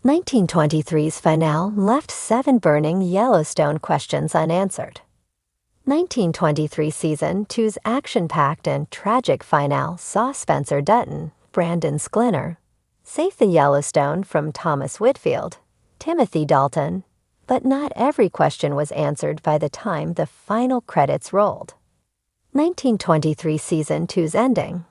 1923's finale left 7 burning Yellowstone questions unanswered. 1923 Season 2's action-packed and tragic finale saw Spencer Dutton, Brandon Sklinner, save the Yellowstone from Thomas Whitfield, Timothy Dalton, but not every question was answered by the time the final credits rolled. 1923 Season 2's ending,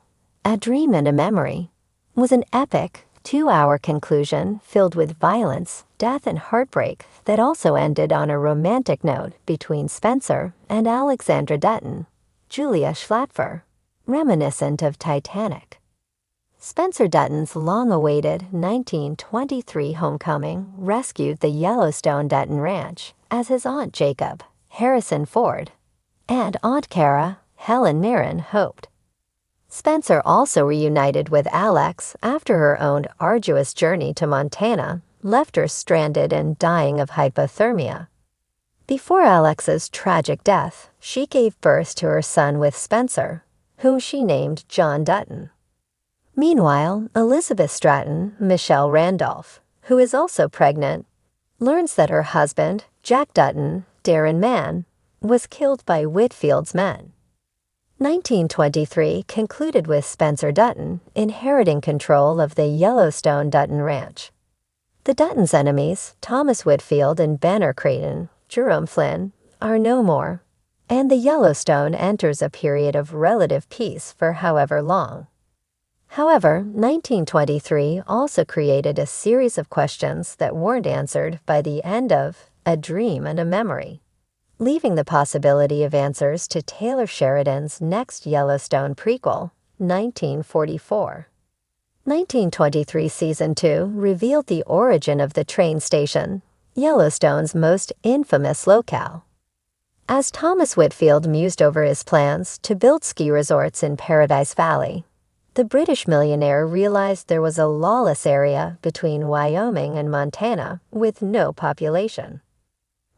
A Dream and a Memory, was an epic, 2-hour conclusion filled with violence, death, and heartbreak that also ended on a romantic note between Spencer and Alexandra Dutton, Julia Schlattfer, reminiscent of Titanic. Spencer Dutton's long-awaited 1923 homecoming rescued the Yellowstone Dutton Ranch as his Aunt Jacob, Harrison Ford, and Aunt Cara, Helen Mirren, hoped. Spencer also reunited with Alex after her own arduous journey to Montana left her stranded and dying of hypothermia. Before Alex's tragic death, she gave birth to her son with Spencer, whom she named John Dutton. Meanwhile, Elizabeth Stratton, Michelle Randolph, who is also pregnant, learns that her husband, Jack Dutton, Darren Mann, was killed by Whitfield's men. 1923 concluded with Spencer Dutton inheriting control of the Yellowstone Dutton Ranch. The Duttons' enemies, Thomas Whitfield and Banner Creighton, Jerome Flynn, are no more, and the Yellowstone enters a period of relative peace for however long. However, 1923 also created a series of questions that weren't answered by the end of A Dream and a Memory, leaving the possibility of answers to Taylor Sheridan's next Yellowstone prequel, 1944. 1923 Season 2 revealed the origin of the train station, Yellowstone's most infamous locale. As Thomas Whitfield mused over his plans to build ski resorts in Paradise Valley, the British millionaire realized there was a lawless area between Wyoming and Montana with no population.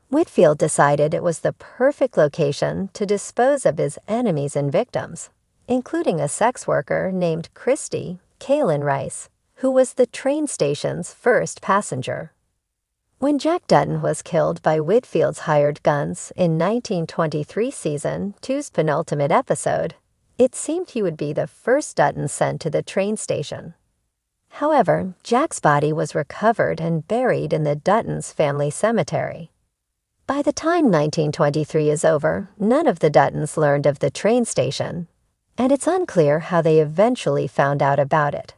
Whitfield decided it was the perfect location to dispose of his enemies and victims, including a sex worker named Christy Kaylin Rice, who was the train station's first passenger. When Jack Dutton was killed by Whitfield's hired guns in 1923 Season 2's penultimate episode, it seemed he would be the first Dutton sent to the train station. However, Jack's body was recovered and buried in the Duttons' family cemetery. By the time 1923 is over, none of the Duttons learned of the train station, and it's unclear how they eventually found out about it.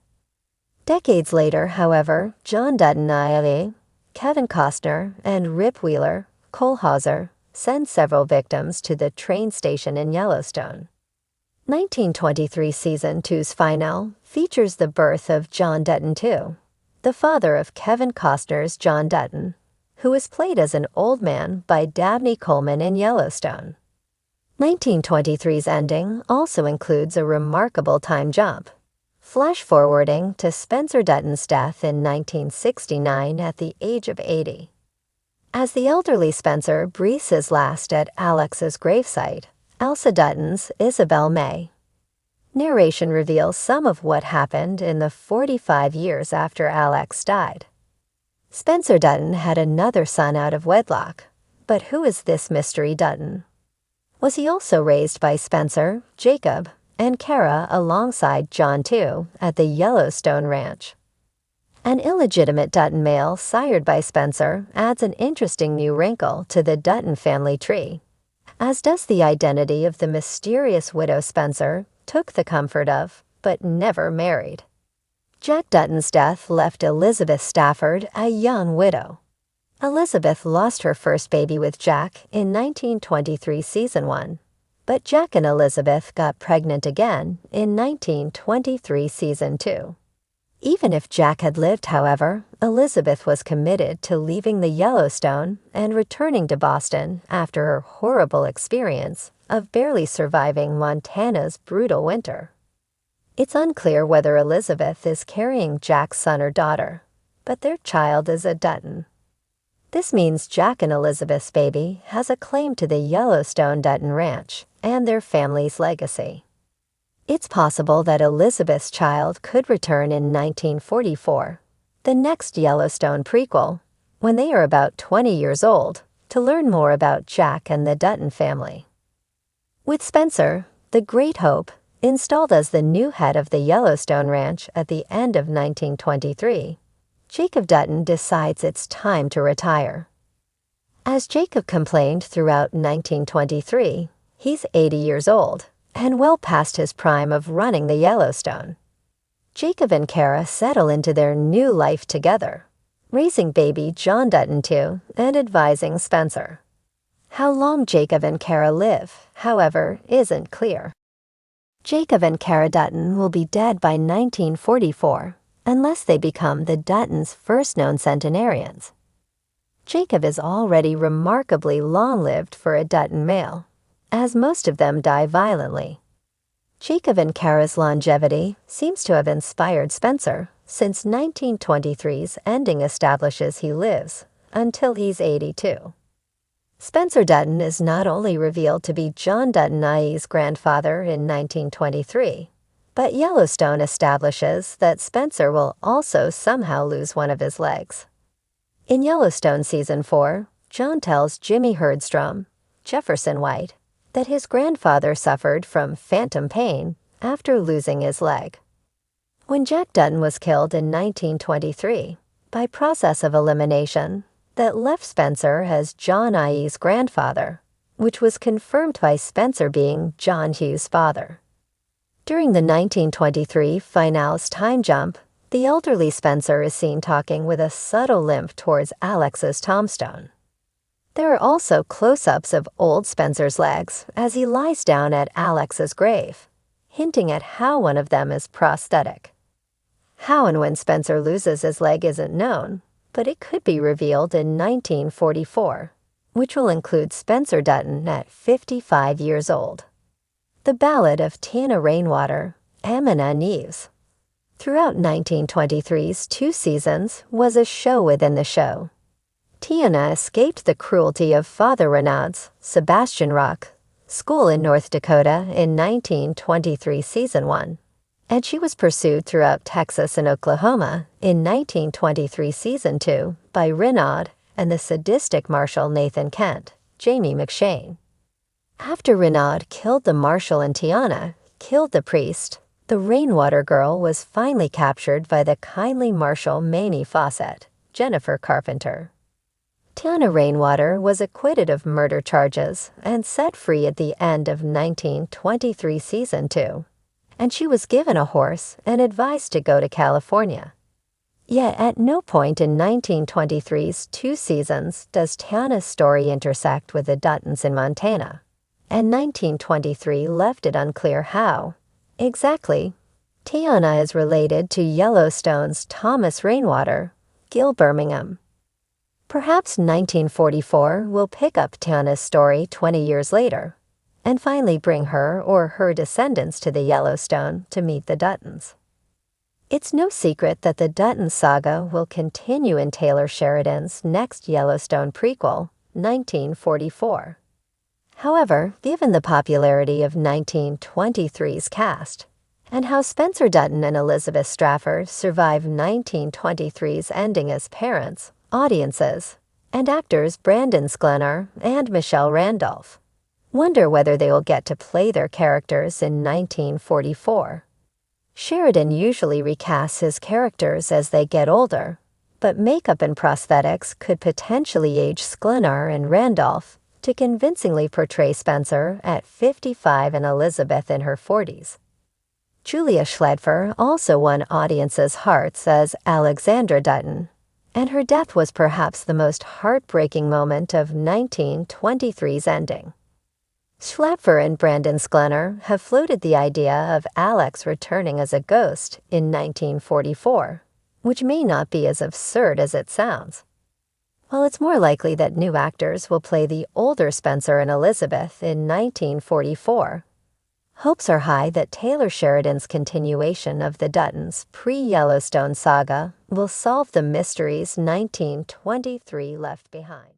Decades later, however, John Dutton ILA, Kevin Costner, and Rip Wheeler, Kohlhauser, send several victims to the train station in Yellowstone. 1923 Season 2's finale features the birth of John Dutton II, the father of Kevin Costner's John Dutton, who is played as an old man by Dabney Coleman in Yellowstone. 1923's ending also includes a remarkable time jump, flash-forwarding to Spencer Dutton's death in 1969 at the age of 80. As the elderly Spencer breathes his last at Alex's gravesite, Elsa Dutton's Isabel May. Narration reveals some of what happened in the 45 years after Alex died. Spencer Dutton had another son out of wedlock, but who is this mystery Dutton? Was he also raised by Spencer, Jacob, and Cara alongside John II at the Yellowstone Ranch? An illegitimate Dutton male sired by Spencer adds an interesting new wrinkle to the Dutton family tree, as does the identity of the mysterious widow Spencer took the comfort of, but never married. Jack Dutton's death left Elizabeth Stafford a young widow. Elizabeth lost her first baby with Jack in 1923 Season 1, but Jack and Elizabeth got pregnant again in 1923 Season 2. Even if Jack had lived, however, Elizabeth was committed to leaving the Yellowstone and returning to Boston after her horrible experience of barely surviving Montana's brutal winter. It's unclear whether Elizabeth is carrying Jack's son or daughter, but their child is a Dutton. This means Jack and Elizabeth's baby has a claim to the Yellowstone Dutton Ranch and their family's legacy. It's possible that Elizabeth's child could return in 1944, the next Yellowstone prequel, when they are about 20 years old, to learn more about Jack and the Dutton family. With Spencer, the Great Hope, installed as the new head of the Yellowstone Ranch at the end of 1923, Jacob Dutton decides it's time to retire. As Jacob complained throughout 1923, he's 80 years old and well past his prime of running the Yellowstone. Jacob and Kara settle into their new life together, raising baby John Dutton too and advising Spencer. How long Jacob and Kara live, however, isn't clear. Jacob and Kara Dutton will be dead by 1944, unless they become the Duttons' first known centenarians. Jacob is already remarkably long-lived for a Dutton male, as most of them die violently. Jacob and Kara's longevity seems to have inspired Spencer, since 1923's ending establishes he lives until he's 82. Spencer Dutton is not only revealed to be John Dutton IE's grandfather in 1923, but Yellowstone establishes that Spencer will also somehow lose one of his legs. In Yellowstone Season 4, John tells Jimmy Herdstrom, Jefferson White, that his grandfather suffered from phantom pain after losing his leg. When Jack Dutton was killed in 1923, by process of elimination, that left Spencer as John IE's grandfather, which was confirmed by Spencer being John Hughes' father. During the 1923 finale's time jump, the elderly Spencer is seen talking with a subtle limp towards Alex's tombstone. There are also close-ups of old Spencer's legs as he lies down at Alex's grave, hinting at how one of them is prosthetic. How and when Spencer loses his leg isn't known, but it could be revealed in 1944, which will include Spencer Dutton at 55 years old. The Ballad of Tiana Rainwater, Amina Neves. Throughout 1923's 2 seasons was a show within the show. Tiana escaped the cruelty of Father Renaud's, Sebastian Rock, school in North Dakota in 1923 Season 1, and she was pursued throughout Texas and Oklahoma in 1923 Season 2 by Renaud and the sadistic Marshal Nathan Kent, Jamie McShane. After Renaud killed the Marshal and Tiana killed the priest, the Rainwater girl was finally captured by the kindly Marshal Mamie Fawcett, Jennifer Carpenter. Tiana Rainwater was acquitted of murder charges and set free at the end of 1923 Season 2, and she was given a horse and advised to go to California. Yet at no point in 1923's 2 seasons does Tiana's story intersect with the Duttons in Montana, and 1923 left it unclear how, exactly, Tiana is related to Yellowstone's Thomas Rainwater, Gil Birmingham. Perhaps 1944 will pick up Tiana's story 20 years later, and finally bring her or her descendants to the Yellowstone to meet the Duttons. It's no secret that the Dutton saga will continue in Taylor Sheridan's next Yellowstone prequel, 1944. However, given the popularity of 1923's cast, and how Spencer Dutton and Elizabeth Strafford survive 1923's ending as parents, audiences, and actors Brandon Sklenar and Michelle Randolph wonder whether they will get to play their characters in 1944. Sheridan usually recasts his characters as they get older, but makeup and prosthetics could potentially age Sklenar and Randolph to convincingly portray Spencer at 55 and Elizabeth in her 40s. Julia Schledfer also won audiences' hearts as Alexandra Dutton, and her death was perhaps the most heartbreaking moment of 1923's ending. Schledfer and Brandon Sklenar have floated the idea of Alex returning as a ghost in 1944, which may not be as absurd as it sounds. While it's more likely that new actors will play the older Spencer and Elizabeth in 1944, hopes are high that Taylor Sheridan's continuation of the Duttons' pre-Yellowstone saga will solve the mysteries 1923 left behind.